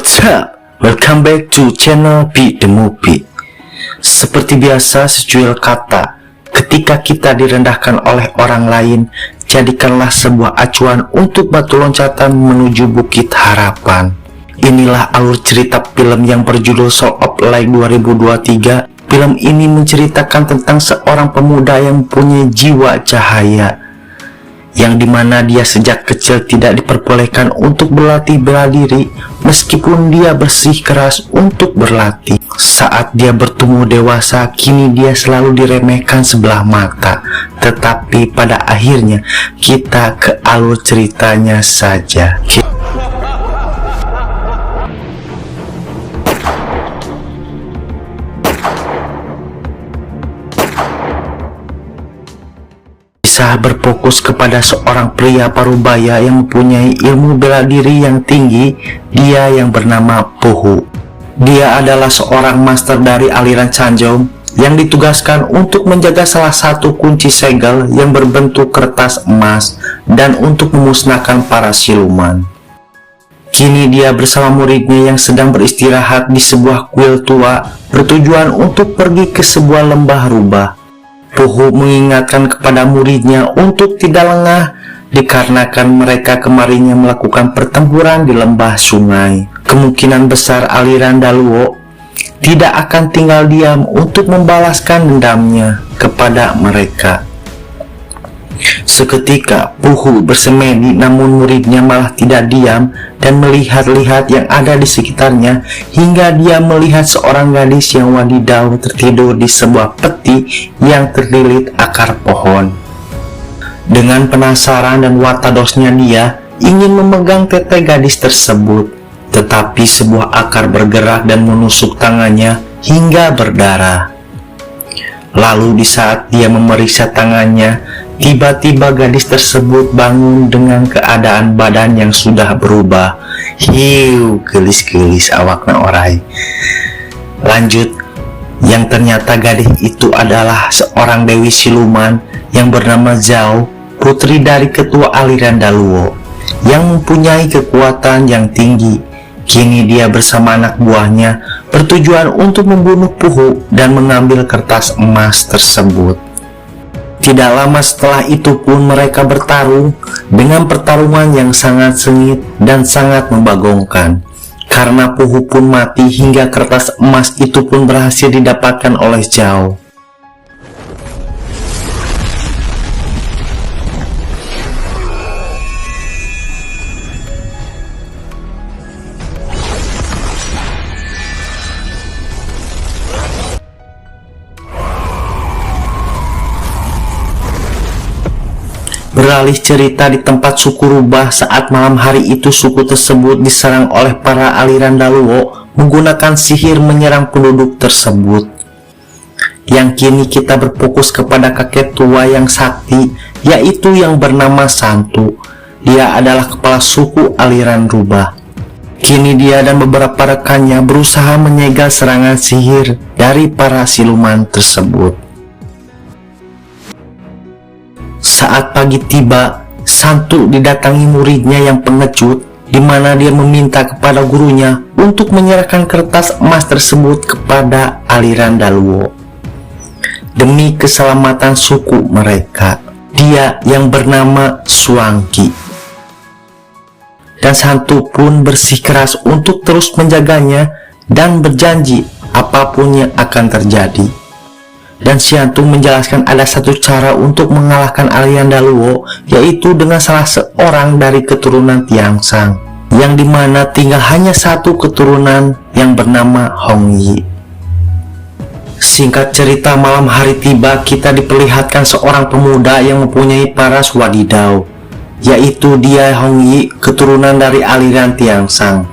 What's up? Welcome back to channel Beat the Movie. Seperti biasa, secuil kata, ketika kita direndahkan oleh orang lain, jadikanlah sebuah acuan untuk batu loncatan menuju bukit harapan. Inilah alur cerita film yang berjudul Soul of Light 2023. Film ini menceritakan tentang seorang pemuda yang mempunyai jiwa cahaya, yang dimana dia sejak kecil tidak diperbolehkan untuk berlatih bela diri, meskipun dia bersikeras untuk berlatih. Saat dia bertumbuh dewasa, kini dia selalu diremehkan sebelah mata. Tetapi pada akhirnya kita ke alur ceritanya saja. Kisah berfokus kepada seorang pria parubaya yang mempunyai ilmu bela diri yang tinggi. Dia yang bernama Puhu. Dia adalah seorang master dari aliran Chanjong yang ditugaskan untuk menjaga salah satu kunci segel yang berbentuk kertas emas dan untuk memusnahkan para siluman. Kini dia bersama muridnya yang sedang beristirahat di sebuah kuil tua bertujuan untuk pergi ke sebuah lembah rubah. Puhu mengingatkan kepada muridnya untuk tidak lengah dikarenakan mereka kemarinnya melakukan pertempuran di lembah sungai. Kemungkinan besar aliran Daluo tidak akan tinggal diam untuk membalaskan dendamnya kepada mereka. Seketika Puhu bersemedi, namun muridnya malah tidak diam dan melihat-lihat yang ada di sekitarnya, hingga dia melihat seorang gadis yang wadidau tertidur di sebuah peti yang terlilit akar pohon. Dengan penasaran dan watadosnya, dia ingin memegang tete gadis tersebut, tetapi sebuah akar bergerak dan menusuk tangannya hingga berdarah. Lalu di saat dia memeriksa tangannya, tiba-tiba gadis tersebut bangun dengan keadaan badan yang sudah berubah. Hiu, gelis-gelis awakna orai. Lanjut, yang ternyata gadis itu adalah seorang dewi siluman yang bernama Zhao, putri dari ketua aliran Daluo, yang mempunyai kekuatan yang tinggi. Kini dia bersama anak buahnya bertujuan untuk membunuh Puhu dan mengambil kertas emas tersebut. Tidak lama setelah itu pun mereka bertarung dengan pertarungan yang sangat sengit dan sangat membagongkan. Karena Puhu pun mati hingga kertas emas itu pun berhasil didapatkan oleh Zhao. Beralih cerita di tempat suku rubah, saat malam hari itu suku tersebut diserang oleh para aliran Daluo menggunakan sihir menyerang penduduk tersebut. Yang kini kita berfokus kepada kakek tua yang sakti, yaitu yang bernama Santu. Dia adalah kepala suku aliran rubah. Kini dia dan beberapa rekannya berusaha menyegel serangan sihir dari para siluman tersebut. Saat pagi tiba, Santu didatangi muridnya yang pengecut, di mana dia meminta kepada gurunya untuk menyerahkan kertas emas tersebut kepada aliran Daluo demi keselamatan suku mereka. Dia yang bernama Suangki. Dan Santu pun bersikeras untuk terus menjaganya dan berjanji apapun yang akan terjadi. Dan Santu menjelaskan ada satu cara untuk mengalahkan aliran Daluo, yaitu dengan salah seorang dari keturunan Tiangsang, yang dimana tinggal hanya satu keturunan yang bernama Hong Yi. Singkat cerita, malam hari tiba, kita diperlihatkan seorang pemuda yang mempunyai paras wadidau, yaitu dia Hong Yi, keturunan dari aliran Tiangsang.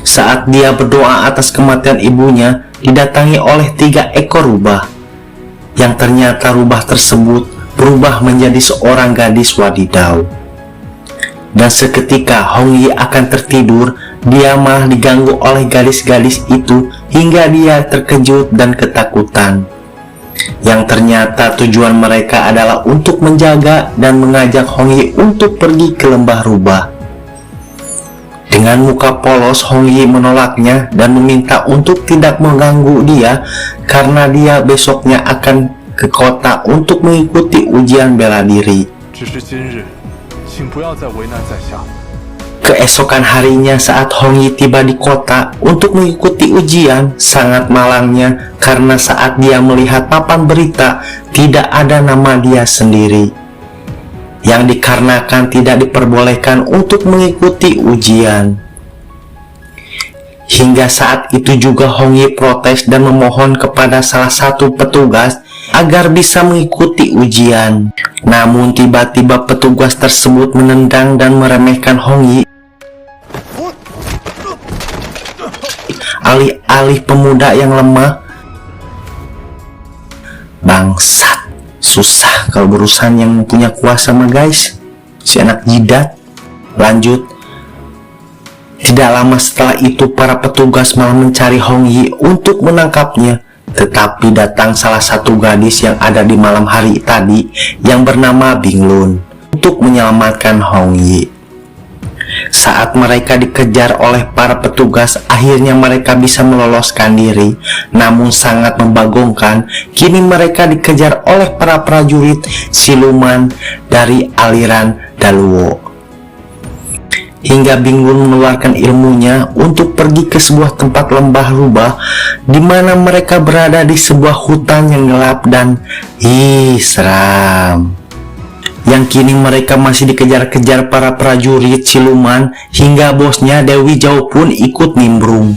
Saat dia berdoa atas kematian ibunya, didatangi oleh 3 ekor rubah, yang ternyata rubah tersebut berubah menjadi seorang gadis wadidau. Dan seketika Hong Yi akan tertidur, dia malah diganggu oleh gadis-gadis itu hingga dia terkejut dan ketakutan. Yang ternyata tujuan mereka adalah untuk menjaga dan mengajak Hong Yi untuk pergi ke lembah rubah. Dengan muka polos, Hong Yi menolaknya dan meminta untuk tidak mengganggu dia karena dia besoknya akan ke kota untuk mengikuti ujian bela diri. Keesokan harinya saat Hong Yi tiba di kota untuk mengikuti ujian, sangat malangnya karena saat dia melihat papan berita tidak ada nama dia sendiri, yang dikarenakan tidak diperbolehkan untuk mengikuti ujian. Hingga saat itu juga Hong Yi protes dan memohon kepada salah satu petugas agar bisa mengikuti ujian. Namun tiba-tiba petugas tersebut menendang dan meremehkan Hong Yi. Alih-alih pemuda yang lemah. Bangsat, susah kalau berurusan yang punya kuasa mah guys, si anak jidat. Lanjut, tidak lama setelah itu para petugas malah mencari Hong Yi untuk menangkapnya. Tetapi datang salah satu gadis yang ada di malam hari tadi yang bernama Bing Lun untuk menyelamatkan Hong Yi. Saat mereka dikejar oleh para petugas, akhirnya mereka bisa meloloskan diri. Namun sangat membagongkan, kini mereka dikejar oleh para prajurit siluman dari aliran Daluo. Hingga Bing Lun mengeluarkan ilmunya untuk pergi ke sebuah tempat lembah rubah, di mana mereka berada di sebuah hutan yang gelap dan seram. Yang kini mereka masih dikejar-kejar para prajurit siluman, hingga bosnya Dewi Zhao pun ikut nimbrung.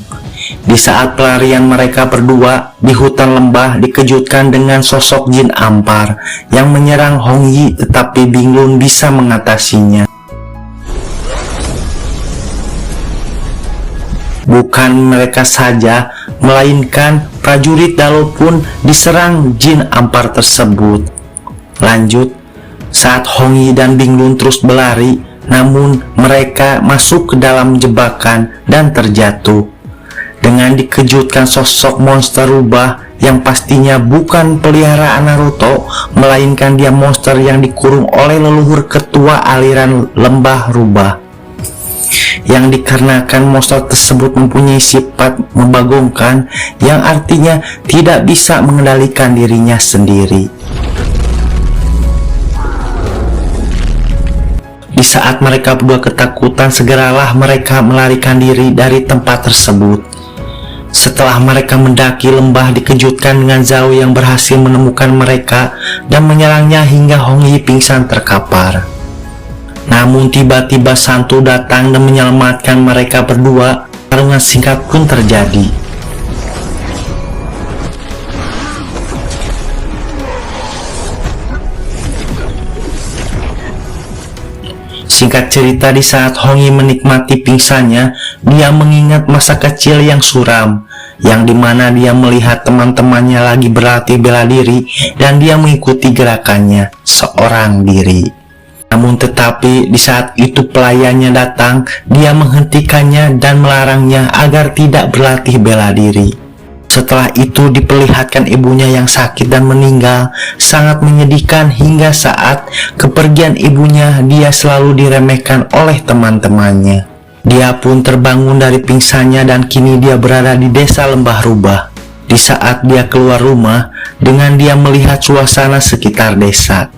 Di saat pelarian mereka berdua di hutan lembah dikejutkan dengan sosok jin ampar yang menyerang Hong Yi, tetapi Bing Lun bisa mengatasinya. Bukan mereka saja, melainkan prajurit Daluo pun diserang jin ampar tersebut. Lanjut, saat Hong Yi dan Bing Lun terus berlari, namun mereka masuk ke dalam jebakan dan terjatuh. Dengan dikejutkan sosok monster rubah yang pastinya bukan peliharaan Naruto, melainkan dia monster yang dikurung oleh leluhur ketua aliran lembah rubah. Yang dikarenakan monster tersebut mempunyai sifat membagongkan, yang artinya tidak bisa mengendalikan dirinya sendiri. Di saat mereka berdua ketakutan, segeralah mereka melarikan diri dari tempat tersebut. Setelah mereka mendaki lembah, dikejutkan dengan Zhao yang berhasil menemukan mereka dan menyerangnya hingga Hong Yi pingsan terkapar. Namun tiba-tiba Santu datang dan menyelamatkan mereka berdua. Pertarungan singkat pun terjadi. Singkat cerita, di saat Hong Yi menikmati pingsannya, dia mengingat masa kecil yang suram, yang dimana dia melihat teman-temannya lagi berlatih bela diri dan dia mengikuti gerakannya seorang diri. Namun tetapi di saat itu pelayannya datang, dia menghentikannya dan melarangnya agar tidak berlatih bela diri. Setelah itu diperlihatkan ibunya yang sakit dan meninggal, sangat menyedihkan. Hingga saat kepergian ibunya, dia selalu diremehkan oleh teman-temannya. Dia pun terbangun dari pingsannya dan kini dia berada di desa lembah rubah. Di saat dia keluar rumah, dengan dia melihat suasana sekitar desa.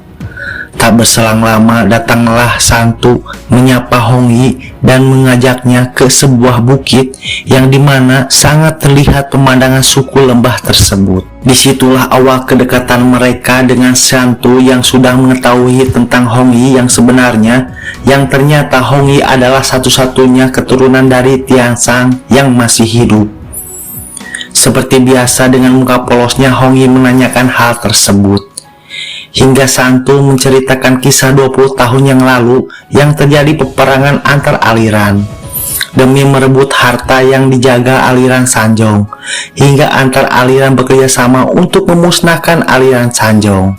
Tak berselang lama datanglah Santu menyapa Hong Yi dan mengajaknya ke sebuah bukit yang dimana sangat terlihat pemandangan suku lembah tersebut. Disitulah awal kedekatan mereka dengan Santu yang sudah mengetahui tentang Hong Yi yang sebenarnya, yang ternyata Hong Yi adalah satu-satunya keturunan dari Tian Sang yang masih hidup. Seperti biasa dengan muka polosnya, Hong Yi menanyakan hal tersebut. Hingga Santu menceritakan kisah 20 tahun yang lalu yang terjadi peperangan antar aliran demi merebut harta yang dijaga aliran Sanjong, hingga antar aliran bekerja sama untuk memusnahkan aliran Sanjong.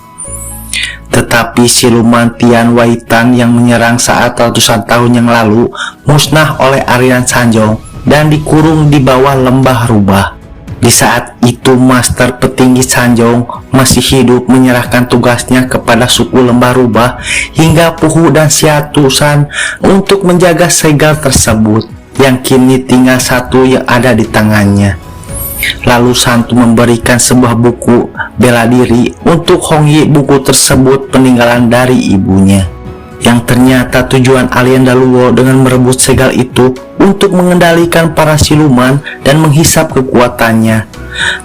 Tetapi siluman Tian Waitan yang menyerang saat ratusan tahun yang lalu musnah oleh aliran Sanjong dan dikurung di bawah lembah rubah. Di saat itu Master Petinggi Sanjong masih hidup menyerahkan tugasnya kepada suku lembah rubah hingga Puhu dan Xiatusan untuk menjaga segel tersebut. yang kini tinggal satu yang ada di tangannya. Lalu Santu memberikan sebuah buku bela diri untuk Hong Yi. Buku tersebut peninggalan dari ibunya, yang ternyata tujuan alien Daluo dengan merebut segel itu untuk mengendalikan para siluman dan menghisap kekuatannya.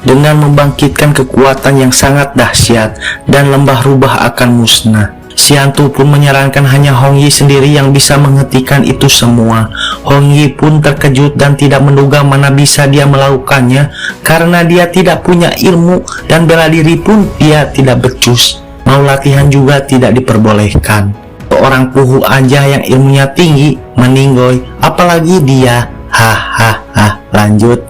Dengan membangkitkan kekuatan yang sangat dahsyat dan lembah rubah akan musnah. Siantu pun menyarankan hanya Hong Yi sendiri yang bisa menghentikan itu semua. Hong Yi pun terkejut dan tidak menduga mana bisa dia melakukannya karena dia tidak punya ilmu dan bela diri pun dia tidak becus. Mau latihan juga tidak diperbolehkan. Orang puhu aja yang ilmunya tinggi meninggoy, apalagi dia. Hahaha, lanjut.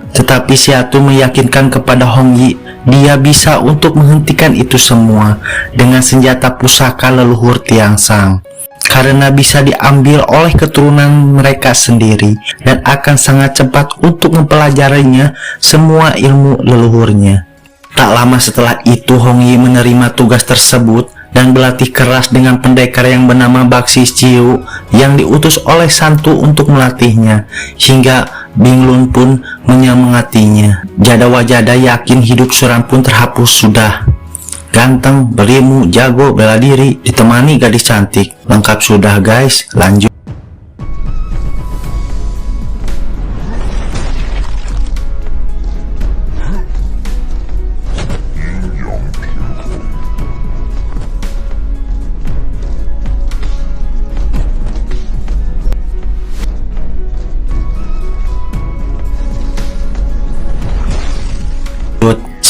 Tetapi Siantu meyakinkan kepada Hong Yi dia bisa untuk menghentikan itu semua dengan senjata pusaka leluhur Tiangsang, karena bisa diambil oleh keturunan mereka sendiri dan akan sangat cepat untuk mempelajarinya semua ilmu leluhurnya. Tak lama setelah itu Hong Yi menerima tugas tersebut dan berlatih keras dengan pendekar yang bernama Baxi Ciu yang diutus oleh Santu untuk melatihnya, hingga Binglun pun menyemangatinya. Jada-wajada yakin hidup suram pun terhapus sudah. Ganteng, berilmu, jago, bela diri, ditemani gadis cantik. Lengkap sudah guys, lanjut.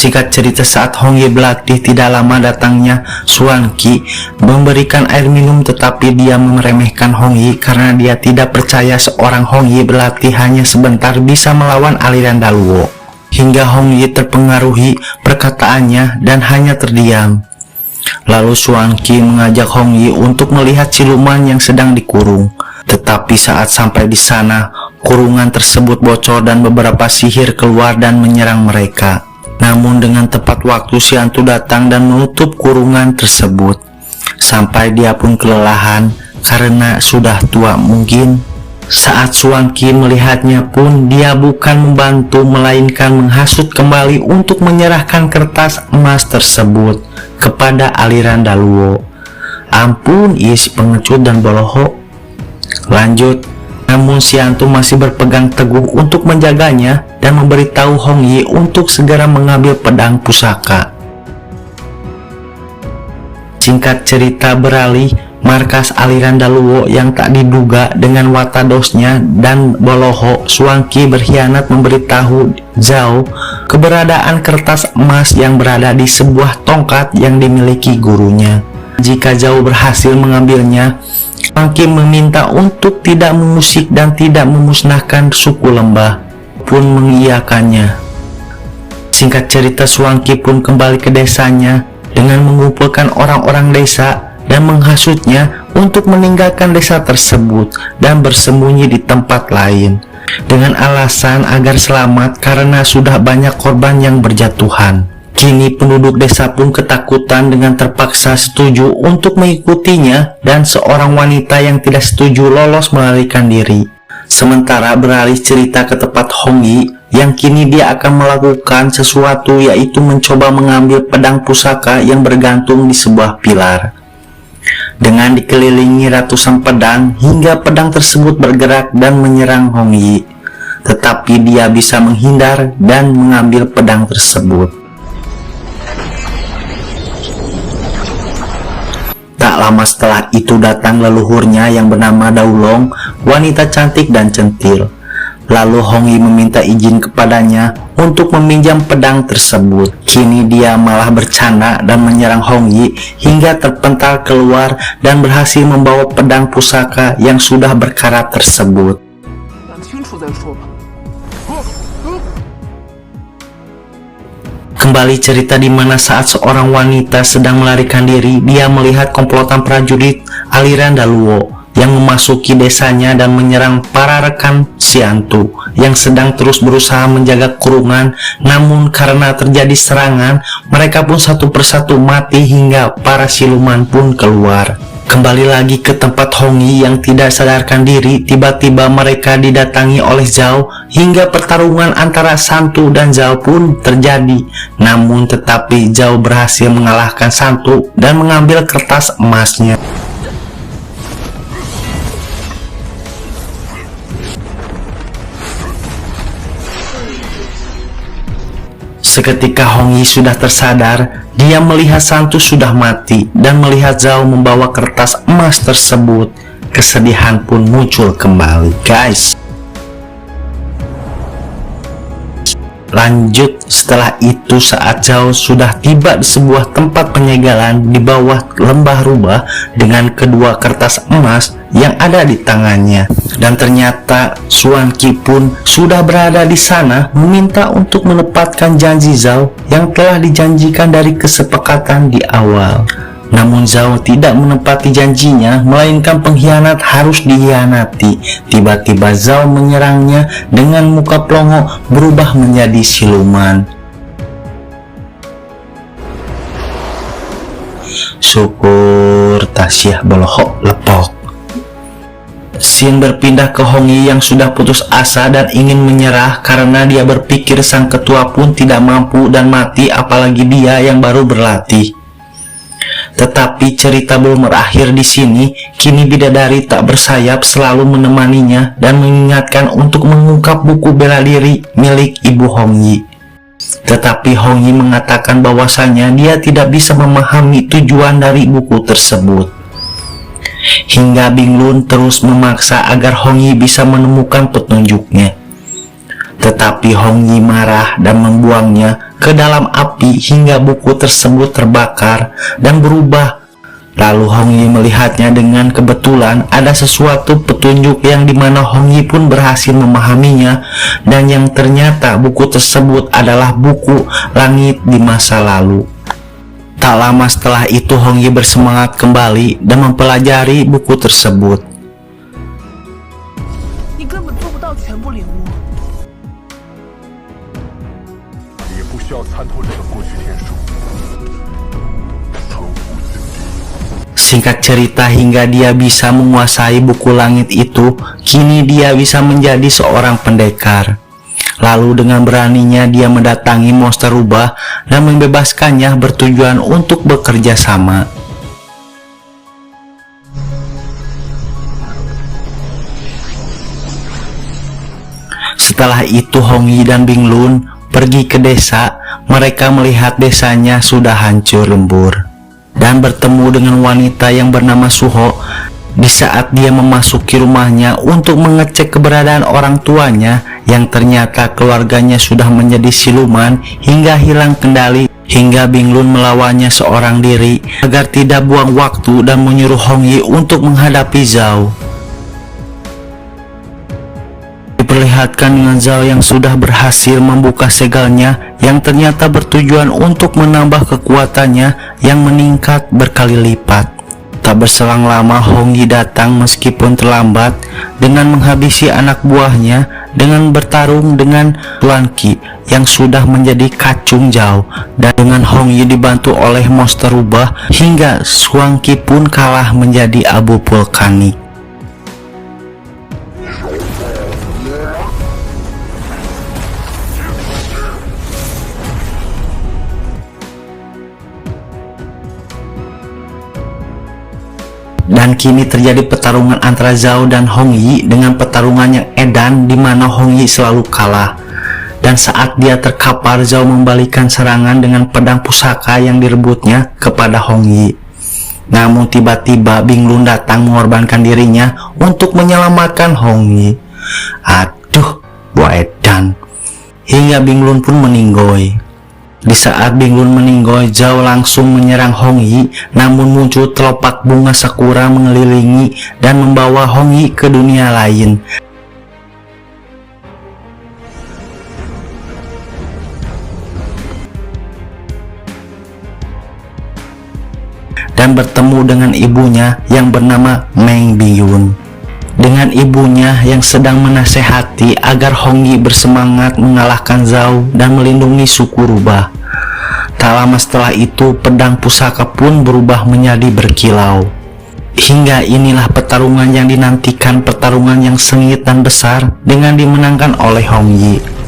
Singkat cerita, saat Hong Yi berlatih, tidak lama datangnya Xuan Qi memberikan air minum, tetapi dia meremehkan Hong Yi karena dia tidak percaya seorang Hong Yi berlatih hanya sebentar bisa melawan aliran Daluo. Hingga Hong Yi terpengaruhi perkataannya dan hanya terdiam. Lalu Xuan Qi mengajak Hong Yi untuk melihat siluman yang sedang dikurung. Tetapi saat sampai di sana, kurungan tersebut bocor dan beberapa sihir keluar dan menyerang mereka. Namun dengan tepat waktu Siantu datang dan menutup kurungan tersebut. Sampai dia pun kelelahan karena sudah tua mungkin. Saat Xuan Qi melihatnya pun dia bukan membantu melainkan menghasut kembali untuk menyerahkan kertas emas tersebut kepada aliran Daluo. Ampun, si pengecut dan boloho. Lanjut. Namun Siantu masih berpegang teguh untuk menjaganya dan memberitahu Hong Yi untuk segera mengambil pedang pusaka. Singkat cerita beralih, markas aliran Daluo yang tak diduga dengan Watadosnya dan Boloho, Xuan Qi berkhianat memberitahu Zhao keberadaan kertas emas yang berada di sebuah tongkat yang dimiliki gurunya. Jika Zhao berhasil mengambilnya, Xuan Qi meminta untuk tidak mengusik dan tidak memusnahkan suku lembah, pun mengiyakannya. Singkat cerita, Xuan Qi pun kembali ke desanya dengan mengumpulkan orang-orang desa dan menghasutnya untuk meninggalkan desa tersebut dan bersembunyi di tempat lain dengan alasan agar selamat karena sudah banyak korban yang berjatuhan. Kini penduduk desa pun ketakutan dengan terpaksa setuju untuk mengikutinya dan seorang wanita yang tidak setuju lolos melarikan diri. Sementara beralih cerita ke tempat Hong Yi yang kini dia akan melakukan sesuatu, yaitu mencoba mengambil pedang pusaka yang bergantung di sebuah pilar. Dengan dikelilingi ratusan pedang hingga pedang tersebut bergerak dan menyerang Hong Yi, tetapi dia bisa menghindar dan mengambil pedang tersebut. Tak lama setelah itu datang leluhurnya yang bernama Daulong, wanita cantik dan centil. Lalu Hong Yi meminta izin kepadanya untuk meminjam pedang tersebut. Kini dia malah bercanda dan menyerang Hong Yi hingga terpental keluar dan berhasil membawa pedang pusaka yang sudah berkarat tersebut. Kembali cerita di mana saat seorang wanita sedang melarikan diri, dia melihat komplotan prajurit aliran Daluo yang memasuki desanya dan menyerang para rekan Xiantu yang sedang terus berusaha menjaga kurungan. Namun karena terjadi serangan, mereka pun satu persatu mati hingga para siluman pun keluar. Kembali lagi ke tempat Hong Yi yang tidak sadarkan diri, tiba-tiba mereka didatangi oleh Zhao hingga pertarungan antara Santu dan Zhao pun terjadi. Namun tetapi Zhao berhasil mengalahkan Santu dan mengambil kertas emasnya. Seketika Hong Yi sudah tersadar, dia melihat Santu sudah mati dan melihat Zhao membawa kertas emas tersebut. Kesedihan pun muncul kembali, guys. Lanjut, setelah itu saat Zhao sudah tiba di sebuah tempat penyegalan di bawah lembah rubah dengan kedua kertas emas yang ada di tangannya. Dan ternyata Xuan Qi pun sudah berada di sana meminta untuk menepatkan janji Zhao yang telah dijanjikan dari kesepakatan di awal. Namun Zhao tidak menepati janjinya, melainkan pengkhianat harus dikhianati. Tiba-tiba Zhao menyerangnya dengan muka pelongo berubah menjadi siluman. Syukur Tasyah belohok lepok. Xin berpindah ke Hong Yi yang sudah putus asa dan ingin menyerah karena dia berpikir sang ketua pun tidak mampu dan mati, apalagi dia yang baru berlatih. Tetapi cerita belum berakhir di sini. Kini bidadari tak bersayap selalu menemaninya dan mengingatkan untuk mengungkap buku bela diri milik Ibu Hong Yi. Tetapi Hong Yi mengatakan bahwasanya dia tidak bisa memahami tujuan dari buku tersebut. Hingga Bing Lun terus memaksa agar Hong Yi bisa menemukan petunjuknya. Tetapi Hong Yi marah dan membuangnya ke dalam api hingga buku tersebut terbakar dan berubah. Lalu Hong Yi melihatnya dengan kebetulan ada sesuatu petunjuk yang dimana Hong Yi pun berhasil memahaminya, dan yang ternyata buku tersebut adalah buku langit di masa lalu. Tak lama setelah itu Hong Yi bersemangat kembali dan mempelajari buku tersebut. Singkat cerita, hingga dia bisa menguasai buku langit itu, kini dia bisa menjadi seorang pendekar. Lalu dengan beraninya dia mendatangi monster rubah dan membebaskannya bertujuan untuk bekerja sama. Setelah itu Hong Yi dan Bing Lun pergi ke desa. Mereka melihat desanya sudah hancur lebur dan bertemu dengan wanita yang bernama Suho. Di saat dia memasuki rumahnya untuk mengecek keberadaan orang tuanya, yang ternyata keluarganya sudah menjadi siluman hingga hilang kendali, hingga Bing Lun melawannya seorang diri agar tidak buang waktu dan menyuruh Hong Yi untuk menghadapi Zhao. Diperlihatkan dengan Zhao yang sudah berhasil membuka segelnya yang ternyata bertujuan untuk menambah kekuatannya yang meningkat berkali lipat. Tak berselang lama Hong Yi datang meskipun terlambat dengan menghabisi anak buahnya dengan bertarung dengan Xuan Qi yang sudah menjadi kacung Zhao, dan dengan Hong Yi dibantu oleh monster rubah hingga Xuan Qi pun kalah menjadi abu vulkanik. Dan kini terjadi pertarungan antara Zhao dan Hong Yi dengan pertarungan yang edan di mana Hong Yi selalu kalah. Dan saat dia terkapar, Zhao membalikan serangan dengan pedang pusaka yang direbutnya kepada Hong Yi. Namun tiba-tiba Bing Lun datang mengorbankan dirinya untuk menyelamatkan Hong Yi. Aduh, buah edan. Hingga Bing Lun pun meninggoy. Di saat Bing Lun meninggoy, Zhao langsung menyerang Hong Yi, namun muncul telopak bunga sakura mengelilingi dan membawa Hong Yi ke dunia lain. Dan bertemu dengan ibunya yang bernama Meng Biyun. Dengan ibunya yang sedang menasehati agar Hong Yi bersemangat mengalahkan Zhao dan melindungi suku rubah. Tak lama setelah itu, pedang pusaka pun berubah menjadi berkilau. Hingga inilah pertarungan yang dinantikan, pertarungan yang sengit dan besar dengan dimenangkan oleh Hong Yi.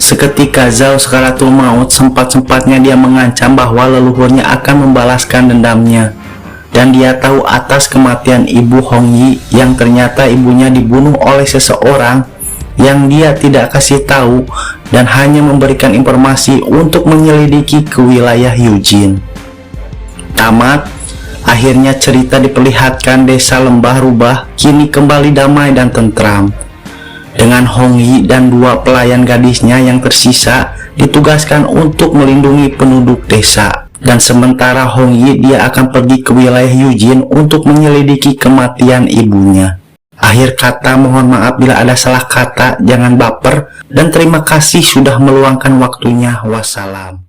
Seketika Zhao Sakaratul Maut sempat-sempatnya dia mengancam bahwa leluhurnya akan membalaskan dendamnya. Dan dia tahu atas kematian ibu Hong Yi yang ternyata ibunya dibunuh oleh seseorang yang dia tidak kasih tahu dan hanya memberikan informasi untuk menyelidiki ke wilayah Yujin. Tamat, akhirnya cerita diperlihatkan desa Lembah Rubah kini kembali damai dan tentram. Dengan Hong Yi dan dua pelayan gadisnya yang tersisa ditugaskan untuk melindungi penduduk desa. Dan sementara Hong Yi dia akan pergi ke wilayah Yujin untuk menyelidiki kematian ibunya. Akhir kata, mohon maaf bila ada salah kata, jangan baper, dan terima kasih sudah meluangkan waktunya. Wassalam.